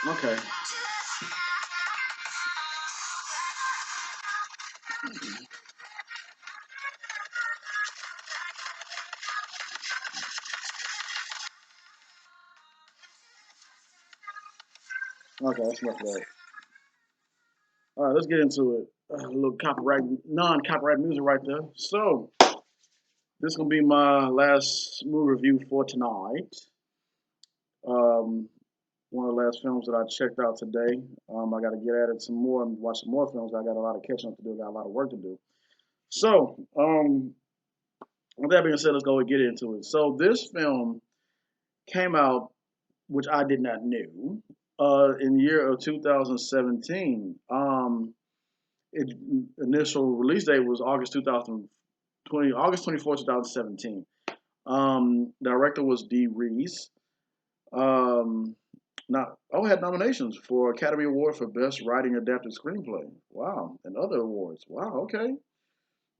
Okay. Okay, that's enough of that. All right, let's get into it. A little copyright, non-copyright music right there. So this is gonna be my last movie review for tonight. Um, one of the last films that I checked out today. I got to get at it some more and watch some more films. I got a lot of catching up to do. I got a lot of work to do. So, with that being said, let's go and get into it. So, this film came out, which I did not know, in the year of 2017. Its initial release date was August 2020, August 24th, 2017. Director was Dee Reese. Um, Not had nominations for Academy Award for Best Writing Adapted Screenplay. Wow, and other awards. Wow, okay.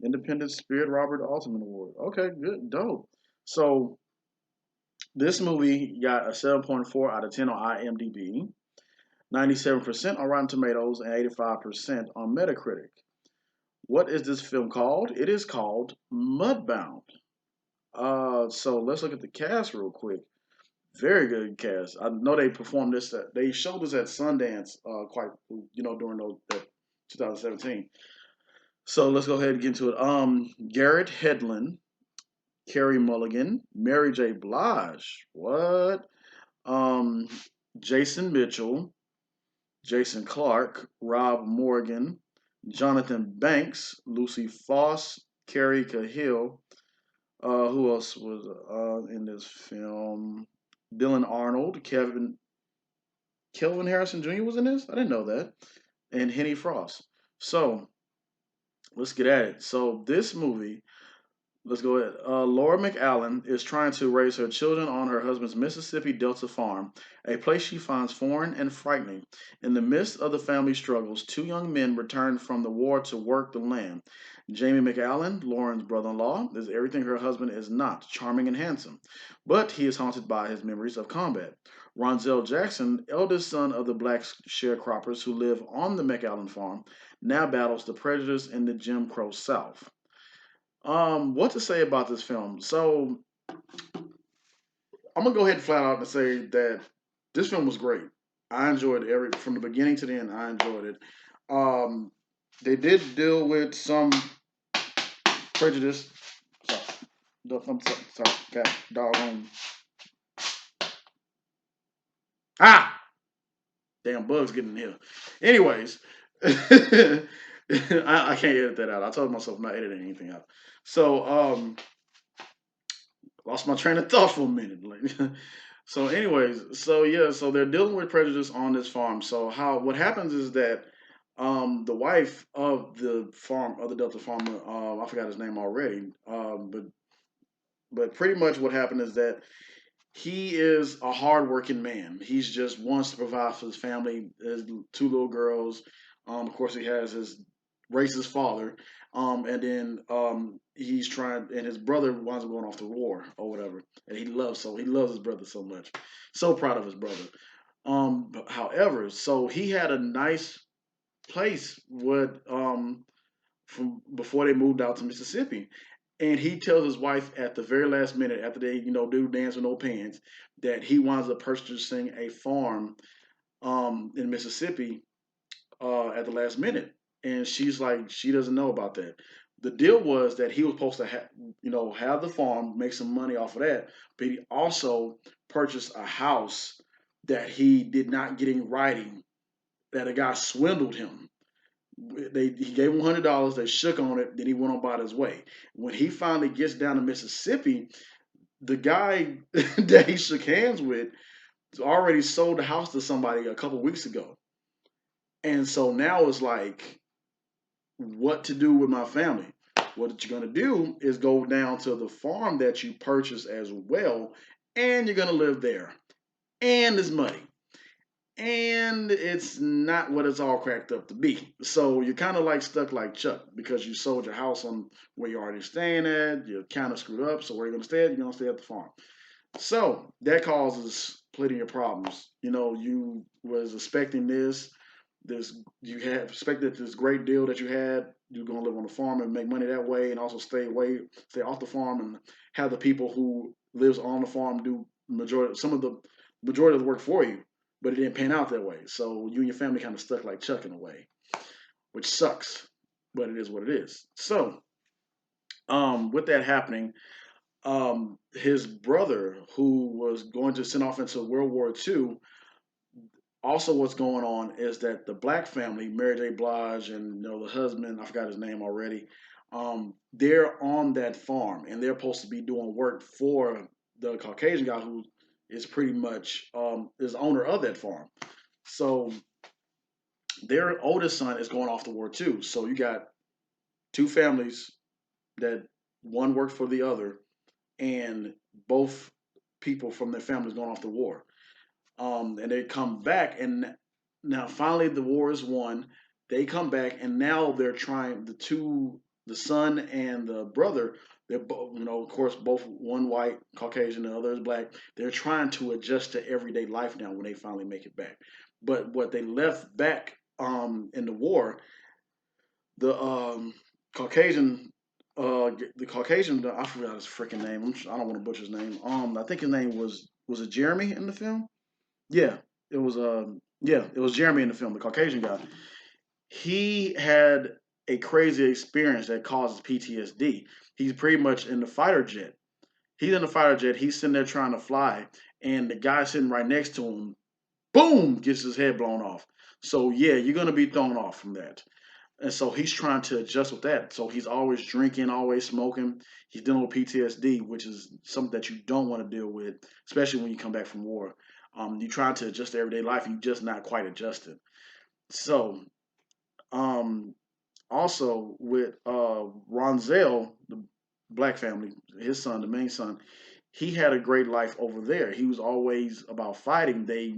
Independent Spirit Robert Altman Award. Okay, good, dope. So this movie got a 7.4 out of 10 on IMDb, 97% on Rotten Tomatoes, and 85% on Metacritic. What is this film called? It is called Mudbound. So let's look at the cast real quick. Very good cast. I know they performed this. They showed this at Sundance, quite during those 2017. So let's go ahead and get into it. Garrett Hedlund, Carrie Mulligan, Mary J. Blige. What? Um, Jason Mitchell, Jason Clark, Rob Morgan, Jonathan Banks, Lucy Foss, Carrie Cahill. Who else was in this film? Dylan Arnold, Kelvin Harrison Jr. was in this. I didn't know that. And Henny Frost. So let's get at it. So this movie, let's go ahead. Laura McAllen is trying to raise her children on her husband's Mississippi Delta farm, a place she finds foreign and frightening. In the midst of the family struggles, two young men return from the war to work the land. Jamie McAllen, Lauren's brother-in-law, is everything her husband is not, charming and handsome, but he is haunted by his memories of combat. Ronzel Jackson, eldest son of the black sharecroppers who live on the McAllen farm, now battles the prejudice in the Jim Crow South. What to say about this film? So I'm gonna go ahead and flat out and say that this film was great. I enjoyed every from the beginning to the end. I enjoyed it. Um, they did deal with some prejudice. Sorry, I'm sorry, got doggone damn bugs getting in here. Anyways, I can't edit that out. I told myself I'm not editing anything out. So lost my train of thought for a minute. Like, so, anyways, so yeah, so they're dealing with prejudice on this farm. So what happens is that the wife of the farm of the Delta farmer, I forgot his name already, but pretty much what happened is that he is a hardworking man. He's just wants to provide for his family, his two little girls. Of course, he has his racist father, and then he's trying, and his brother winds up going off to war or whatever, and he loves his brother so much, so proud of his brother. However, so he had a nice place with from before they moved out to Mississippi. And he tells his wife at the very last minute, after they, do dance with no pants, that he winds up purchasing a farm in Mississippi at the last minute. And she's like, she doesn't know about that. The deal was that he was supposed to have the farm, make some money off of that, but he also purchased a house that he did not get in writing, that a guy swindled him. He gave him $100. They shook on it. Then he went on about his way. When he finally gets down to Mississippi, the guy that he shook hands with already sold the house to somebody a couple weeks ago, and so now it's like, what to do with my family? What you're gonna do is go down to the farm that you purchased as well, and you're gonna live there, and it's money. and it's not what it's all cracked up to be. So you're kind of like stuck like Chuck because you sold your house on where you're already staying at. You're kind of screwed up. So where you're gonna stay at? You're gonna stay at the farm. So that causes plenty of problems. You was expecting this you had expected this great deal that you had. You're gonna live on the farm and make money that way, and also stay off the farm, and have the people who lives on the farm do some of the majority of the work for you. But it didn't pan out that way, so you and your family kind of stuck like Chuck in a way, which sucks. But it is what it is. So, with that happening, his brother, who was going to send off into World War II. Also, what's going on is that the black family, Mary J. Blige and the husband, I forgot his name already, they're on that farm and they're supposed to be doing work for the Caucasian guy who is pretty much is owner of that farm. So their oldest son is going off to war too. So you got two families that one worked for the other, and both people from their families going off to war. And they come back, and now finally the war is won. They come back, and now they're trying the son and the brother. They're both, of course, both one white, Caucasian, and the other is black. They're trying to adjust to everyday life now when they finally make it back. But what they left back in the war, the Caucasian, the Caucasian, I forgot his freaking name. I don't want to butcher his name. I think his name was it Jeremy in the film? Yeah, it was it was Jeremy in the film, the Caucasian guy. He had a crazy experience that causes PTSD. He's pretty much in the fighter jet. He's in the fighter jet. He's sitting there trying to fly, and the guy sitting right next to him, boom, gets his head blown off. So yeah, you're gonna be thrown off from that. And so he's trying to adjust with that. So he's always drinking, always smoking. He's dealing with PTSD, which is something that you don't want to deal with, especially when you come back from war. You're trying to adjust to everyday life, and you're just not quite adjusted. So, um, also with Ronzel, the black family, his son, the main son, he had a great life over there. He was always about fighting. They,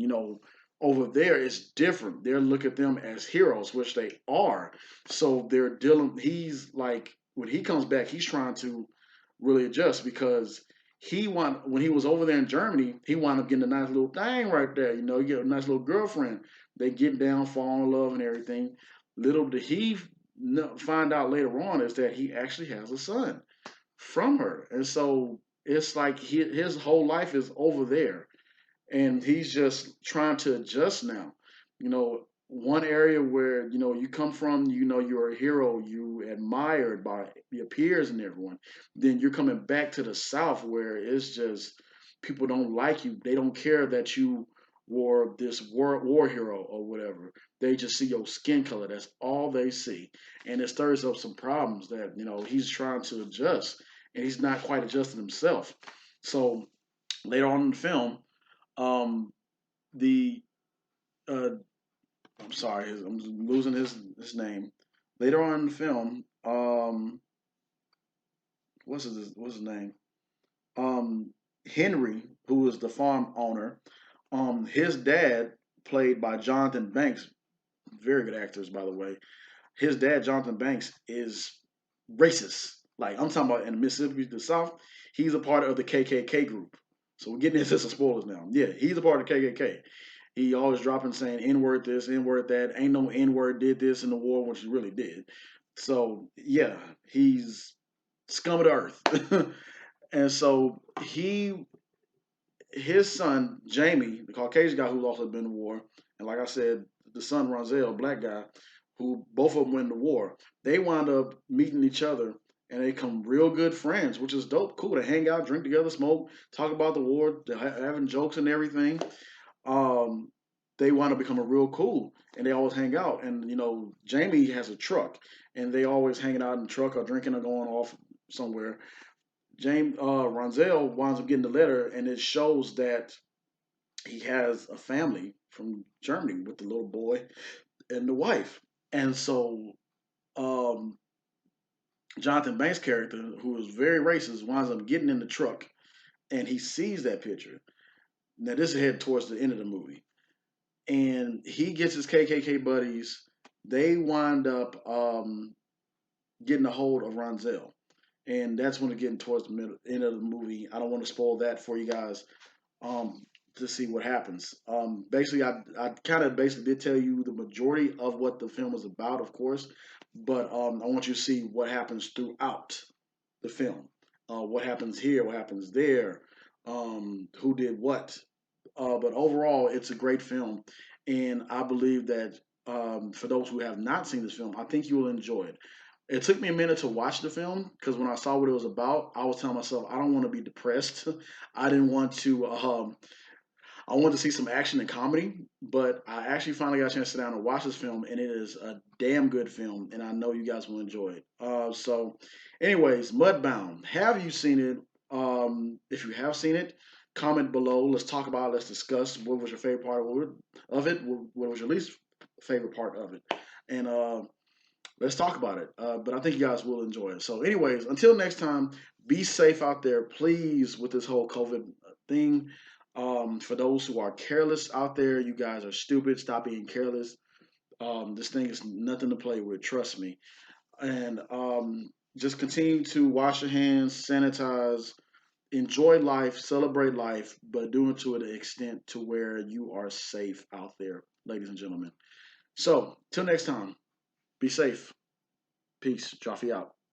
over there it's different. They look at them as heroes, which they are. So they're dealing. He's like when he comes back, he's trying to really adjust because when he was over there in Germany, he wound up getting a nice little thing right there. You get a nice little girlfriend. They get down, fall in love, and everything. Little did he find out later on is that he actually has a son from her, and so it's like his whole life is over there, and he's just trying to adjust now. One area where you come from, you're a hero, you admired by your peers and everyone. Then you're coming back to the South where it's just people don't like you. They don't care that you were this war hero or whatever. They just see your skin color. That's all they see, and it stirs up some problems that he's trying to adjust, and he's not quite adjusting himself. So later on in the film, um, the uh, I'm sorry, I'm losing his name. Later on in the film, what's his name? Um, Henry, who was the farm owner, his dad, played by Jonathan Banks, very good actors by the way. His dad, Jonathan Banks, is racist. Like I'm talking about in Mississippi, the South, he's a part of the KKK group. So we're getting into some spoilers now. Yeah, he's a part of the KKK. He always dropping saying N word this, N word that. Ain't no N word did this in the war, which he really did. So yeah, he's scum of the earth. And so his son Jamie, the Caucasian guy who's also been in the war, and like I said, the son Ronzel, black guy, who both of them went to war. They wound up meeting each other, and they become real good friends, which is dope. Cool to hang out, drink together, smoke, talk about the war, having jokes and everything. Um, they wound up becoming real cool, and they always hang out. And Jamie has a truck, and they always hanging out in the truck or drinking or going off somewhere. James Ronzel winds up getting the letter, and it shows that he has a family from Germany with the little boy and the wife. And so um, Jonathan Banks' character, who is very racist, winds up getting in the truck, and he sees that picture. Now this is headed towards the end of the movie. and he gets his KKK buddies. They wind up getting a hold of Ronzel, and that's when it's getting towards the middle end of the movie. I don't want to spoil that for you guys um, to see what happens. Basically, I kind of basically did tell you the majority of what the film is about, of course, but I want you to see what happens throughout the film. What happens here, what happens there, who did what. But overall, it's a great film, and I believe that for those who have not seen this film, I think you will enjoy it. It took me a minute to watch the film because when I saw what it was about, I was telling myself I don't want to be depressed. I didn't want to. I wanted to see some action and comedy, but I actually finally got a chance to sit down and watch this film, and it is a damn good film, and I know you guys will enjoy it. Anyways, Mudbound. Have you seen it? If you have seen it, comment below. Let's talk about it. Let's discuss what was your favorite part of it. What was your least favorite part of it, and let's talk about it. But I think you guys will enjoy it. So, anyways, until next time, be safe out there, please, with this whole COVID thing. For those who are careless out there, you guys are stupid. Stop being careless. This thing is nothing to play with. Trust me. And just continue to wash your hands, sanitize, enjoy life, celebrate life, but do it to an extent to where you are safe out there, ladies and gentlemen. So, till next time, be safe. Peace. Jaffe out.